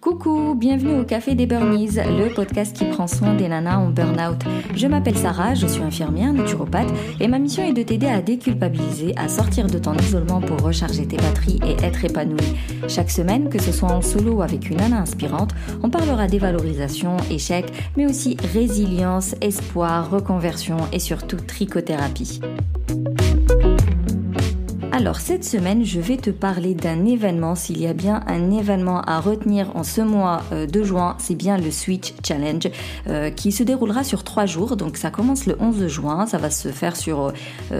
Coucou, bienvenue au Café des Burnies, le podcast qui prend soin des nanas en burn-out. Je m'appelle Sarah, je suis infirmière, naturopathe et ma mission est de t'aider à déculpabiliser, à sortir de ton isolement pour recharger tes batteries et être épanouie. Chaque semaine, que ce soit en solo ou avec une nana inspirante, on parlera dévalorisation, échec, mais aussi résilience, espoir, reconversion et surtout trichothérapie. Alors cette semaine, je vais te parler d'un événement. S'il y a bien un événement à retenir en ce mois de juin, c'est bien le Switch Challenge qui se déroulera sur 3 jours. Donc ça commence le 11 juin, ça va se faire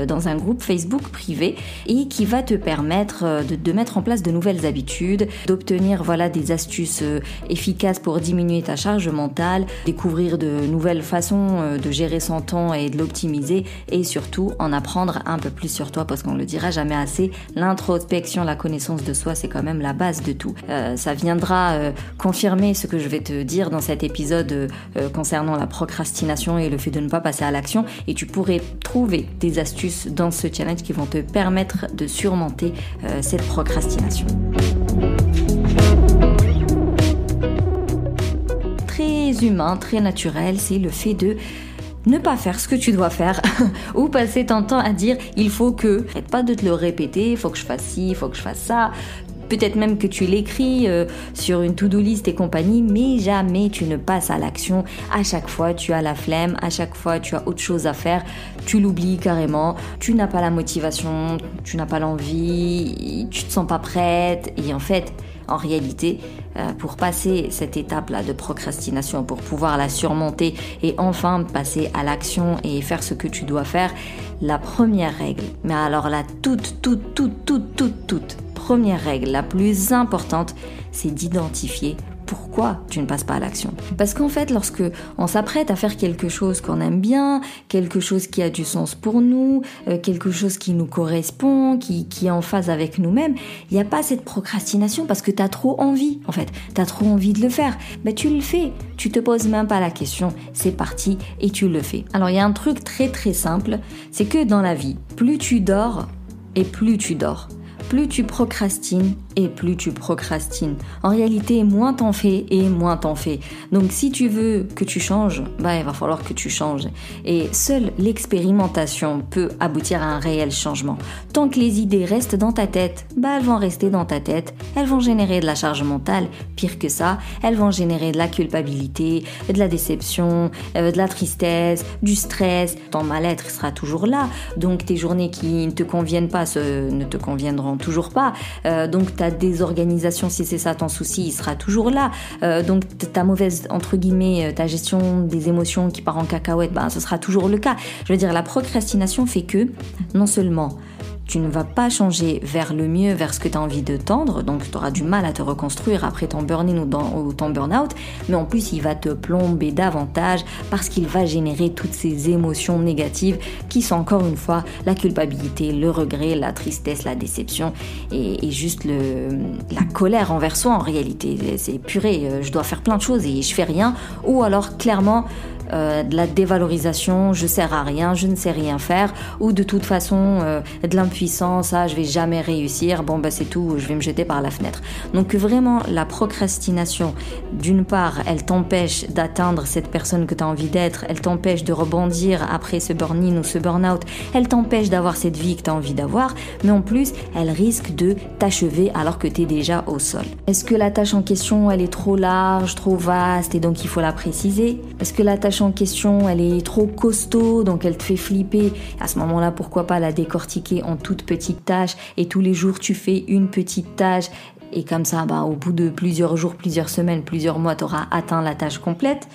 dans un groupe Facebook privé et qui va te permettre de mettre en place de nouvelles habitudes, d'obtenir des astuces efficaces pour diminuer ta charge mentale, découvrir de nouvelles façons de gérer son temps et de l'optimiser et surtout en apprendre un peu plus sur toi parce qu'on le dira jamais assez. L'introspection, la connaissance de soi, c'est quand même la base de tout. Ça viendra confirmer ce que je vais te dire dans cet épisode concernant la procrastination et le fait de ne pas passer à l'action. Et tu pourrais trouver des astuces dans ce challenge qui vont te permettre de surmonter cette procrastination. Très humain, très naturel, c'est le fait de ne pas faire ce que tu dois faire ou passer ton temps à dire il faut que, arrête pas de te le répéter, il faut que je fasse ci, il faut que je fasse ça. Peut-être même que tu l'écris sur une to-do list et compagnie, mais jamais tu ne passes à l'action. À chaque fois, tu as la flemme, à chaque fois, tu as autre chose à faire, tu l'oublies carrément, tu n'as pas la motivation, tu n'as pas l'envie, tu te sens pas prête. Et en réalité, pour passer cette étape-là de procrastination, pour pouvoir la surmonter et enfin passer à l'action et faire ce que tu dois faire, la première règle, mais alors la toute première règle, la plus importante, c'est d'identifier pourquoi tu ne passes pas à l'action. Parce qu'en fait, lorsque on s'apprête à faire quelque chose qu'on aime bien, quelque chose qui a du sens pour nous, quelque chose qui nous correspond, qui est en phase avec nous-mêmes, il n'y a pas cette procrastination parce que tu as trop envie, tu as trop envie de le faire. Tu le fais, tu te poses même pas la question, c'est parti et tu le fais. Alors il y a un truc très très simple, c'est que dans la vie, plus tu dors et plus tu dors. Plus tu procrastines et plus tu procrastines. En réalité, moins t'en fais et moins t'en fais. Donc si tu veux que tu changes, il va falloir que tu changes. Et seule l'expérimentation peut aboutir à un réel changement. Tant que les idées restent dans ta tête, elles vont rester dans ta tête. Elles vont générer de la charge mentale. Pire que ça, elles vont générer de la culpabilité, de la déception, de la tristesse, du stress. Ton mal-être sera toujours là. Donc tes journées qui ne te conviennent pas ne te conviendront toujours pas, donc ta désorganisation, si c'est ça ton souci, il sera toujours là, donc ta mauvaise, entre guillemets, ta gestion des émotions qui part en cacahuète, ce sera toujours le cas. Je veux dire, la procrastination fait que, non seulement tu ne vas pas changer vers le mieux, vers ce que tu as envie de tendre, donc tu auras du mal à te reconstruire après ton burn-in ou ton burn-out, mais en plus il va te plomber davantage parce qu'il va générer toutes ces émotions négatives qui sont encore une fois la culpabilité, le regret, la tristesse, la déception et juste la colère envers soi en réalité. C'est purée, je dois faire plein de choses et je fais rien, ou alors clairement de la dévalorisation, je sers à rien, je ne sais rien faire, ou de toute façon de l'impuissance, je vais jamais réussir, c'est tout, je vais me jeter par la fenêtre. Donc vraiment la procrastination, d'une part, elle t'empêche d'atteindre cette personne que tu as envie d'être, elle t'empêche de rebondir après ce burn-in ou ce burn-out, elle t'empêche d'avoir cette vie que tu as envie d'avoir, mais en plus, elle risque de t'achever alors que tu es déjà au sol. Est-ce que la tâche en question, elle est trop large, trop vaste et donc il faut la préciser? Est-ce que la tâche en question, elle est trop costaud, donc elle te fait flipper? À ce moment-là, pourquoi pas la décortiquer en toutes petites tâches et tous les jours tu fais une petite tâche et comme ça, au bout de plusieurs jours, plusieurs semaines, plusieurs mois, tu auras atteint la tâche complète.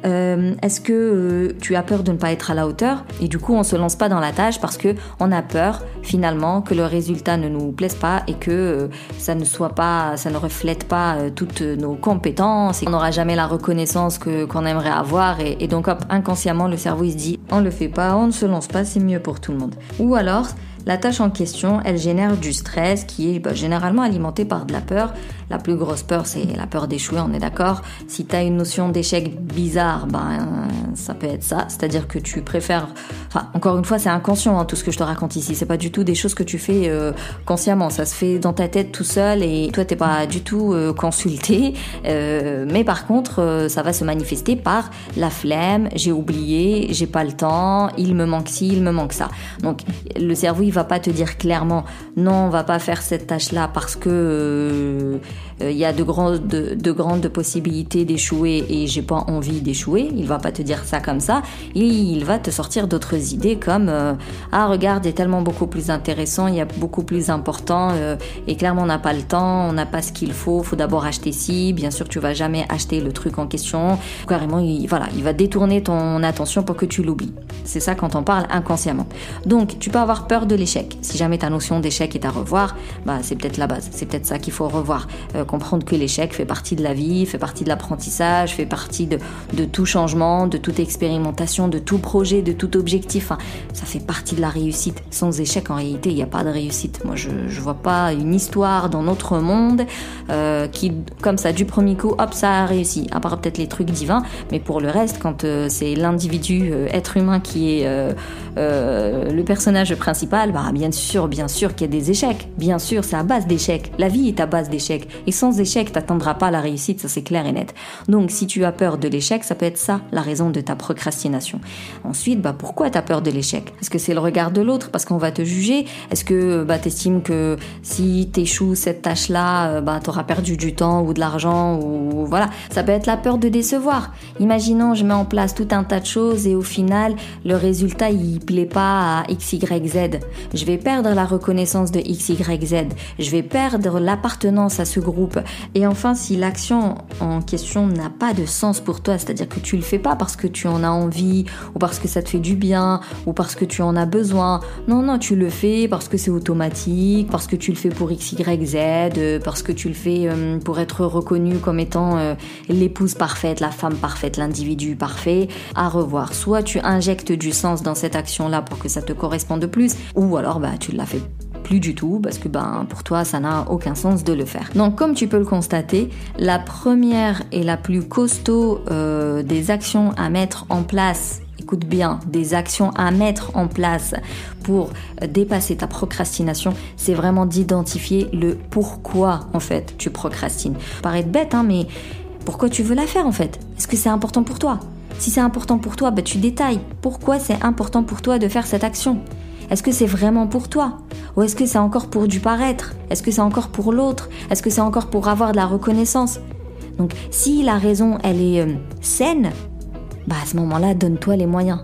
Est-ce que tu as peur de ne pas être à la hauteur et du coup on se lance pas dans la tâche parce que on a peur finalement que le résultat ne nous plaise pas et que ça ne reflète pas toutes nos compétences et qu'on n'aura jamais la reconnaissance qu'on aimerait avoir et donc inconsciemment le cerveau il se dit on le fait pas, on ne se lance pas, c'est mieux pour tout le monde. Ou alors La tâche en question, elle génère du stress qui est généralement alimenté par de la peur. La plus grosse peur, c'est la peur d'échouer, on est d'accord. Si tu as une notion d'échec bizarre, ça peut être ça. C'est-à-dire que tu préfères... Enfin, encore une fois, c'est inconscient tout ce que je te raconte ici. C'est pas du tout des choses que tu fais consciemment. Ça se fait dans ta tête tout seul et toi, t'es pas du tout consulté. Mais par contre, ça va se manifester par la flemme, j'ai oublié, j'ai pas le temps, il me manque ci, il me manque ça. Donc, le cerveau, il va pas te dire clairement non, on va pas faire cette tâche-là parce que il y a de grandes possibilités d'échouer et j'ai pas envie d'échouer. Il va pas te dire ça comme ça. Et il va te sortir d'autres idées comme regarde, il est tellement beaucoup plus intéressant, il y a beaucoup plus important et clairement on n'a pas le temps, on n'a pas ce qu'il faut d'abord acheter ci. Bien sûr, tu vas jamais acheter le truc en question. Carrément, il va détourner ton attention pour que tu l'oublies. C'est ça quand on parle inconsciemment. Donc, tu peux avoir peur de l'échec. Si jamais ta notion d'échec est à revoir, c'est peut-être la base. C'est peut-être ça qu'il faut revoir. Comprendre que l'échec fait partie de la vie, fait partie de l'apprentissage, fait partie de tout changement, de toute expérimentation, de tout projet, de tout objectif. Ça fait partie de la réussite. Sans échec, en réalité, il n'y a pas de réussite. Moi, je vois pas une histoire dans notre monde qui, comme ça, du premier coup, hop, ça a réussi. À part peut-être les trucs divins, mais pour le reste, quand c'est l'individu, être humain qui est le personnage principal, bien sûr qu'il y a des échecs. Bien sûr, c'est à base d'échecs. La vie est à base d'échecs. Et sans échec, t'atteindras pas la réussite, ça c'est clair et net. Donc, si tu as peur de l'échec, ça peut être ça, la raison de ta procrastination. Ensuite, pourquoi t'as peur de l'échec? Est-ce que c'est le regard de l'autre? Parce qu'on va te juger? Est-ce que t'estimes que si t'échoues cette tâche-là, t'auras perdu du temps ou de l'argent ou voilà. Ça peut être la peur de décevoir. Imaginons, je mets en place tout un tas de choses et au final, le résultat, il plaît pas à X, Y, Z. Je vais perdre la reconnaissance de X, Y, Z. Je vais perdre l'appartenance à ce groupe. Et enfin, si l'action en question n'a pas de sens pour toi, c'est-à-dire que tu le fais pas parce que tu en as envie ou parce que ça te fait du bien ou parce que tu en as besoin. Non, tu le fais parce que c'est automatique, parce que tu le fais pour X, Y, Z, parce que tu le fais pour être reconnu comme étant l'épouse parfaite, la femme parfaite, l'individu parfait. À revoir. Soit tu injectes du sens dans cette action-là pour que ça te corresponde plus, ou alors tu ne la fais plus du tout parce que pour toi ça n'a aucun sens de le faire. Donc comme tu peux le constater, la première et la plus costaud des actions à mettre en place, écoute bien, des actions à mettre en place pour dépasser ta procrastination, c'est vraiment d'identifier le pourquoi en fait tu procrastines. Ça paraît bête mais pourquoi tu veux la faire en fait? Est-ce que c'est important pour toi? Si c'est important pour toi, tu détailles. Pourquoi c'est important pour toi de faire cette action? Est-ce que c'est vraiment pour toi? Ou est-ce que c'est encore pour du paraître? Est-ce que c'est encore pour l'autre? Est-ce que c'est encore pour avoir de la reconnaissance? Donc, si la raison, elle est saine, à ce moment-là, donne-toi les moyens.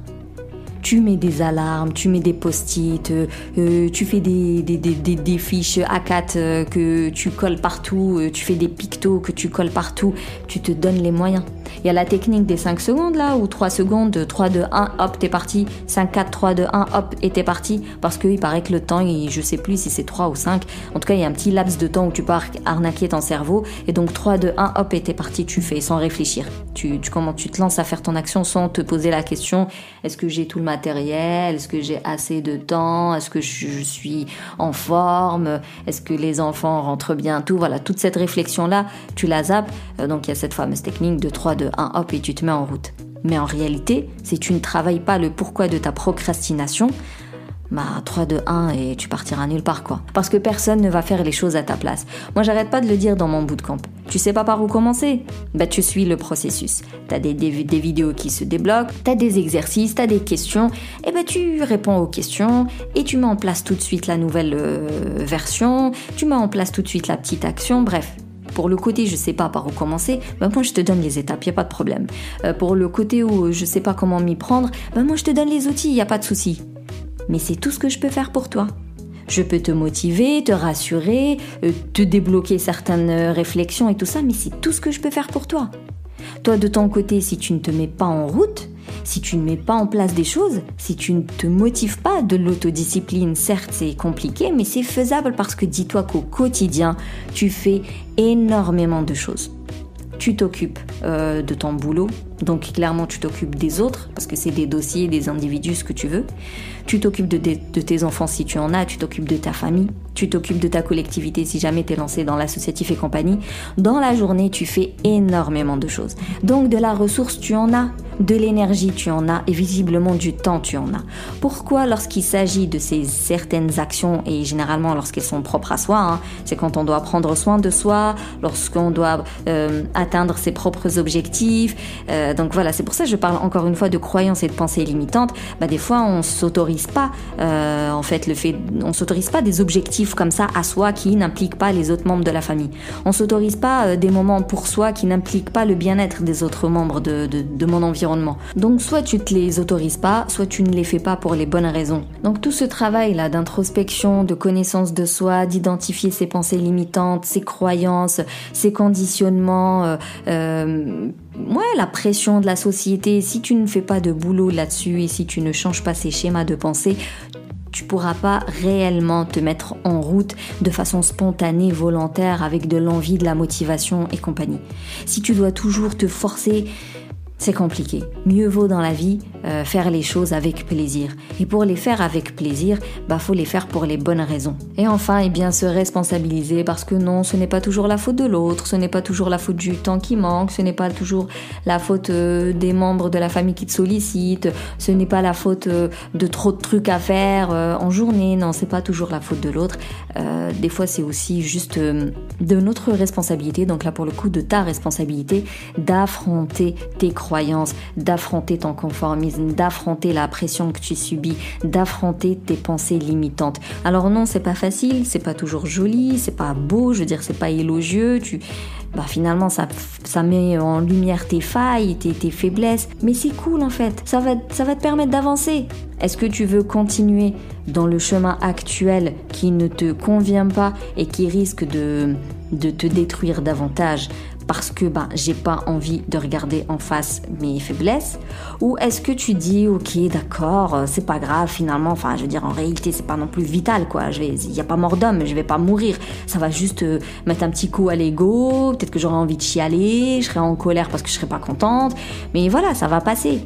Tu mets des alarmes, tu mets des post-it, tu fais des fiches A4 que tu colles partout, tu fais des pictos que tu colles partout, tu te donnes les moyens. Il y a la technique des 5 secondes là, ou 3 secondes, 3, 2, 1, hop, t'es parti, 5, 4, 3, 2, 1, hop, et t'es parti, parce qu'il paraît que le temps, je sais plus si c'est 3 ou 5, en tout cas il y a un petit laps de temps où tu peux arnaquer ton cerveau, et donc 3, 2, 1, hop, et t'es parti, tu fais, sans réfléchir. Tu te lances à faire ton action sans te poser la question, est-ce que j'ai tout le matériel, est-ce que j'ai assez de temps, est-ce que je suis en forme, est-ce que les enfants rentrent bientôt, voilà, toute cette réflexion-là, tu la zappes, donc il y a cette fameuse technique de 3, 2, 1, hop, et tu te mets en route. Mais en réalité, si tu ne travailles pas le pourquoi de ta procrastination, 3, 2, 1 et tu partiras nulle part quoi. Parce que personne ne va faire les choses à ta place. Moi j'arrête pas de le dire dans mon bootcamp. Tu sais pas par où commencer? Tu suis le processus. T'as des vidéos qui se débloquent, t'as des exercices, t'as des questions, et tu réponds aux questions et tu mets en place tout de suite la nouvelle version, tu mets en place tout de suite la petite action, bref. Pour le côté je sais pas par où commencer, moi je te donne les étapes, y a pas de problème. Pour le côté où je sais pas comment m'y prendre, moi je te donne les outils, y a pas de souci. Mais c'est tout ce que je peux faire pour toi. Je peux te motiver, te rassurer, te débloquer certaines réflexions et tout ça, mais c'est tout ce que je peux faire pour toi. Toi, de ton côté, si tu ne te mets pas en route, si tu ne mets pas en place des choses, si tu ne te motives pas, de l'autodiscipline, certes c'est compliqué, mais c'est faisable parce que dis-toi qu'au quotidien, tu fais énormément de choses. tu t'occupes de ton boulot, donc clairement tu t'occupes des autres, parce que c'est des dossiers, des individus, ce que tu veux. Tu t'occupes de tes enfants si tu en as, tu t'occupes de ta famille, tu t'occupes de ta collectivité si jamais t'es lancé dans l'associatif et compagnie. Dans la journée, tu fais énormément de choses. Donc de la ressource, tu en as, de l'énergie, tu en as, et visiblement du temps, tu en as. Pourquoi lorsqu'il s'agit de ces certaines actions, et généralement lorsqu'elles sont propres à soi, c'est quand on doit prendre soin de soi, lorsqu'on doit atteindre ses propres objectifs, donc voilà, c'est pour ça que je parle encore une fois de croyances et de pensées limitantes. Des fois on s'autorise pas on s'autorise pas des objectifs comme ça à soi qui n'impliquent pas les autres membres de la famille. On s'autorise pas des moments pour soi qui n'impliquent pas le bien-être des autres membres de mon environnement. Donc soit tu te les autorises pas, soit tu ne les fais pas pour les bonnes raisons. Donc tout ce travail là d'introspection, de connaissance de soi, d'identifier ses pensées limitantes, ses croyances, ses conditionnements, la pression de la société, si tu ne fais pas de boulot là-dessus et si tu ne changes pas ces schémas de pensée, tu pourras pas réellement te mettre en route de façon spontanée, volontaire, avec de l'envie, de la motivation et compagnie. Si tu dois toujours te forcer, c'est compliqué. Mieux vaut dans la vie faire les choses avec plaisir. Et pour les faire avec plaisir, faut les faire pour les bonnes raisons. Et enfin, se responsabiliser parce que non, ce n'est pas toujours la faute de l'autre, ce n'est pas toujours la faute du temps qui manque, ce n'est pas toujours la faute des membres de la famille qui te sollicitent, ce n'est pas la faute de trop de trucs à faire en journée, non, c'est pas toujours la faute de l'autre. Des fois, c'est aussi juste de notre responsabilité, donc là pour le coup de ta responsabilité, d'affronter tes croyances, d'affronter ton conformisme, d'affronter la pression que tu subis, d'affronter tes pensées limitantes. Alors non, c'est pas facile, c'est pas toujours joli, c'est pas beau, c'est pas élogieux, finalement ça met en lumière tes failles, tes faiblesses, mais c'est cool en fait, ça va te permettre d'avancer. Est-ce que tu veux continuer dans le chemin actuel qui ne te convient pas et qui risque de te détruire davantage parce que j'ai pas envie de regarder en face mes faiblesses, ou est-ce que tu dis ok d'accord, c'est pas grave finalement, en réalité c'est pas non plus vital quoi, il y a pas mort d'homme, je vais pas mourir, ça va juste mettre un petit coup à l'ego, peut-être que j'aurai envie de chialer, je serai en colère parce que je serai pas contente, mais voilà, ça va passer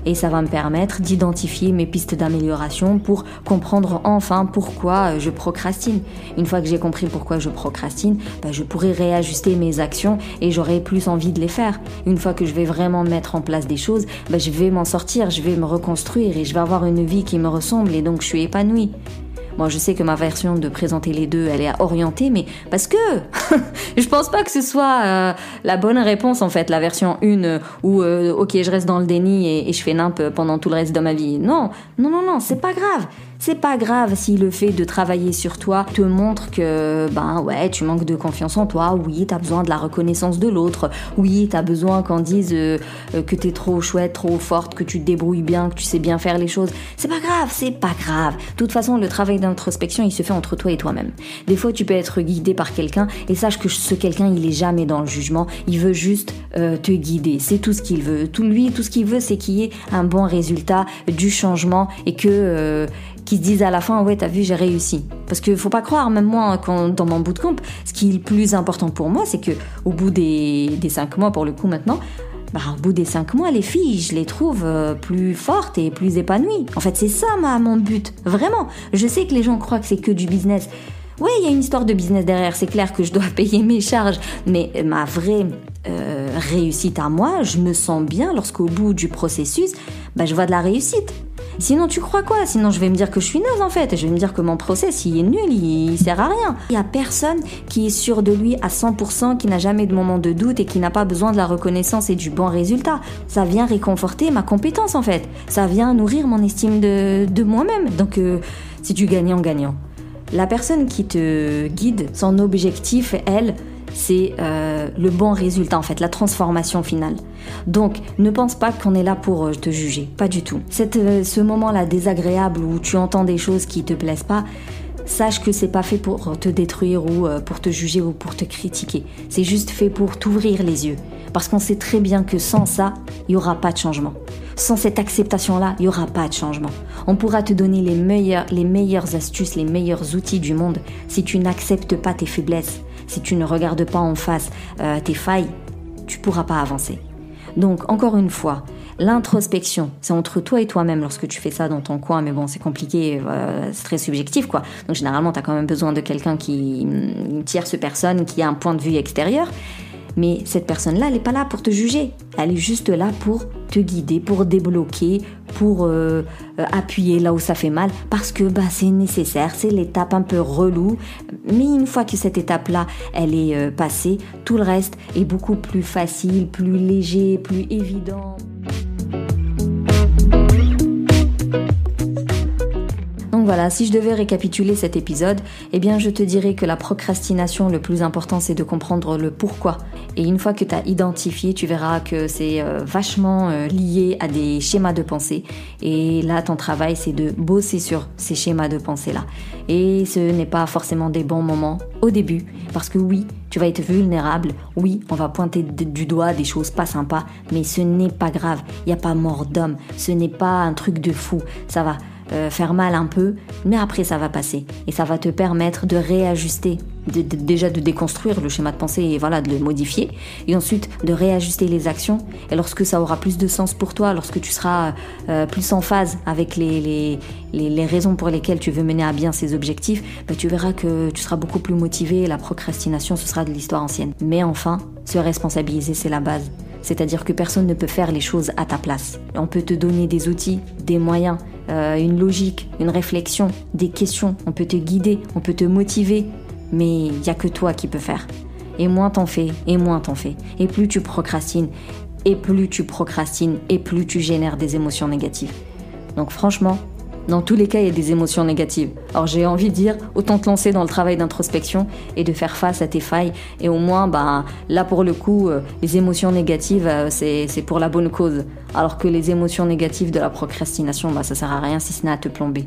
et ça va me permettre d'identifier mes pistes d'amélioration pour comprendre enfin pourquoi je procrastine. Une fois que j'ai compris pourquoi je procrastine, je pourrai réajuster mes actions et j'aurai plus envie de les faire. Une fois que je vais vraiment mettre en place des choses, je vais m'en sortir, je vais me reconstruire et je vais avoir une vie qui me ressemble et donc je suis épanouie. Moi, je sais que ma version de présenter les deux, elle est orientée, mais parce que je pense pas que ce soit la bonne réponse, en fait, la version 1 où, ok, je reste dans le déni et je fais nimp pendant tout le reste de ma vie. Non, c'est pas grave. C'est pas grave si le fait de travailler sur toi te montre que, tu manques de confiance en toi. Oui, t'as besoin de la reconnaissance de l'autre. Oui, t'as besoin qu'on dise que t'es trop chouette, trop forte, que tu te débrouilles bien, que tu sais bien faire les choses. C'est pas grave. De toute façon, le travail d'introspection, il se fait entre toi et toi-même. Des fois, tu peux être guidé par quelqu'un et sache que ce quelqu'un, il est jamais dans le jugement. Il veut juste te guider. C'est tout ce qu'il veut. Tout ce qu'il veut, c'est qu'il y ait un bon résultat, du changement et que qui se disent à la fin, ouais, t'as vu, j'ai réussi. Parce que faut pas croire, même moi, dans mon bootcamp, ce qui est le plus important pour moi, c'est que au bout des 5 mois, pour le coup maintenant, au bout des 5 mois, les filles, je les trouve plus fortes et plus épanouies. En fait, c'est ça mon but. Vraiment. Je sais que les gens croient que c'est que du business. Ouais, il y a une histoire de business derrière. C'est clair que je dois payer mes charges. Mais ma vraie réussite à moi, je me sens bien lorsqu'au bout du processus, je vois de la réussite. Sinon, tu crois quoi? Sinon, je vais me dire que je suis naze en fait. Je vais me dire que mon process, il est nul, il sert à rien. Il y a personne qui est sûr de lui à 100%, qui n'a jamais de moment de doute et qui n'a pas besoin de la reconnaissance et du bon résultat. Ça vient réconforter ma compétence en fait. Ça vient nourrir mon estime de moi-même. Donc, c'est du gagnant-gagnant. La personne qui te guide, son objectif, elle, c'est le bon résultat en fait, la transformation finale. Donc ne pense pas qu'on est là pour te juger, pas du tout. Ce moment-là désagréable où tu entends des choses qui te plaisent pas, sache que c'est pas fait pour te détruire ou pour te juger ou pour te critiquer. C'est juste fait pour t'ouvrir les yeux. Parce qu'on sait très bien que sans ça, il y aura pas de changement. Sans cette acceptation-là, il y aura pas de changement. On pourra te donner les meilleures astuces, les meilleurs outils du monde. Si tu n'acceptes pas tes faiblesses, si tu ne regardes pas en face tes failles, tu pourras pas avancer. Donc, encore une fois, l'introspection, c'est entre toi et toi-même lorsque tu fais ça dans ton coin, mais bon, c'est compliqué, c'est très subjectif, quoi. Donc, généralement, tu as quand même besoin de quelqu'un une tierce personne qui a un point de vue extérieur. Mais cette personne-là, elle n'est pas là pour te juger. Elle est juste là pour te guider, pour débloquer, pour appuyer là où ça fait mal. Parce que c'est nécessaire, c'est l'étape un peu relou. Mais une fois que cette étape-là, elle est passée, tout le reste est beaucoup plus facile, plus léger, plus évident. Donc voilà, si je devais récapituler cet épisode, eh bien je te dirais que la procrastination, le plus important, c'est de comprendre le pourquoi. Et une fois que tu as identifié, tu verras que c'est vachement lié à des schémas de pensée. Et là, ton travail, c'est de bosser sur ces schémas de pensée-là. Et ce n'est pas forcément des bons moments au début, parce que oui, tu vas être vulnérable, oui, on va pointer du doigt des choses pas sympas, mais ce n'est pas grave, il n'y a pas mort d'homme, ce n'est pas un truc de fou, ça va faire mal un peu, mais après ça va passer et ça va te permettre de réajuster, déjà de déconstruire le schéma de pensée et voilà, de le modifier et ensuite de réajuster les actions. Et lorsque ça aura plus de sens pour toi, lorsque tu seras plus en phase avec les raisons pour lesquelles tu veux mener à bien ces objectifs, tu verras que tu seras beaucoup plus motivé et la procrastination, ce sera de l'histoire ancienne. Mais enfin, se responsabiliser, c'est la base. C'est-à-dire que personne ne peut faire les choses à ta place. On peut te donner des outils, des moyens, une logique, une réflexion, des questions. On peut te guider, on peut te motiver, mais il n'y a que toi qui peux faire. Et moins t'en fais, et moins t'en fais. Et plus tu procrastines, et plus tu génères des émotions négatives. Donc franchement, dans tous les cas, il y a des émotions négatives. Alors j'ai envie de dire, autant te lancer dans le travail d'introspection et de faire face à tes failles. Et au moins, là pour le coup, les émotions négatives, c'est pour la bonne cause. Alors que les émotions négatives de la procrastination, ça sert à rien si ce n'est à te plomber.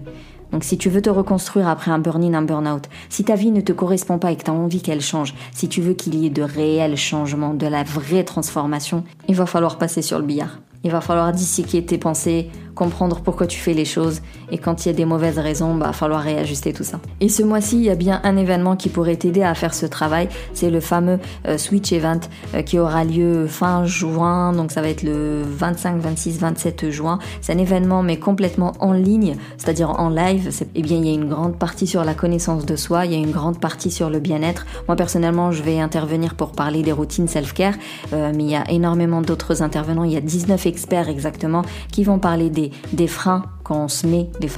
Donc si tu veux te reconstruire après un burn-in, un burn-out, si ta vie ne te correspond pas et que tu as envie qu'elle change, si tu veux qu'il y ait de réels changements, de la vraie transformation, il va falloir passer sur le billard. Il va falloir disséquer tes pensées, comprendre pourquoi tu fais les choses et quand il y a des mauvaises raisons, va falloir réajuster tout ça. Et ce mois-ci, il y a bien un événement qui pourrait t'aider à faire ce travail, c'est le fameux Switch Event qui aura lieu fin juin, donc ça va être le 25, 26, 27 juin. C'est un événement mais complètement en ligne, c'est-à-dire en live. Il y a une grande partie sur la connaissance de soi, il y a une grande partie sur le bien-être. Moi personnellement, je vais intervenir pour parler des routines self-care, mais il y a énormément d'autres intervenants, il y a 19 experts exactement qui vont parler des freins quand on se met, les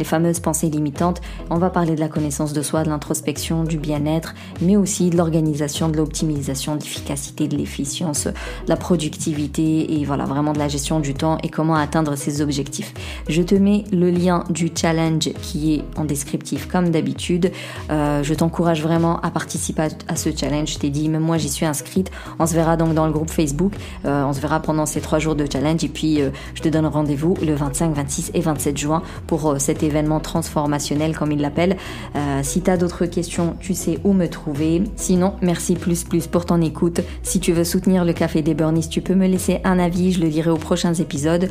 fameuses pensées limitantes. On va parler de la connaissance de soi, de l'introspection, du bien-être, mais aussi de l'organisation, de l'optimisation, de l'efficacité, de l'efficience, de la productivité et voilà, vraiment de la gestion du temps et comment atteindre ses objectifs. Je te mets le lien du challenge qui est en descriptif comme d'habitude. Je t'encourage vraiment à participer à ce challenge. Je t'ai dit, même moi j'y suis inscrite. On se verra donc dans le groupe Facebook. On se verra pendant ces 3 jours de challenge et puis je te donne rendez-vous le 25, 26 et 27 juin pour cet événement transformationnel comme il l'appelle. Si tu as d'autres questions, tu sais où me trouver. Sinon, merci plus pour ton écoute. Si tu veux soutenir le Café des Burnies, tu peux me laisser un avis, je le lirai aux prochains épisodes.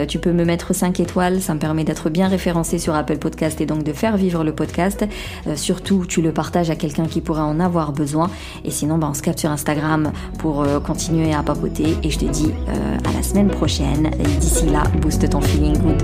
Tu peux me mettre 5 étoiles, ça me permet d'être bien référencé sur Apple Podcast et donc de faire vivre le podcast. Surtout, tu le partages à quelqu'un qui pourra en avoir besoin. Et sinon, on se capte sur Instagram pour continuer à papoter. Et je te dis à la semaine prochaine. Et d'ici là, booste ton feeling good.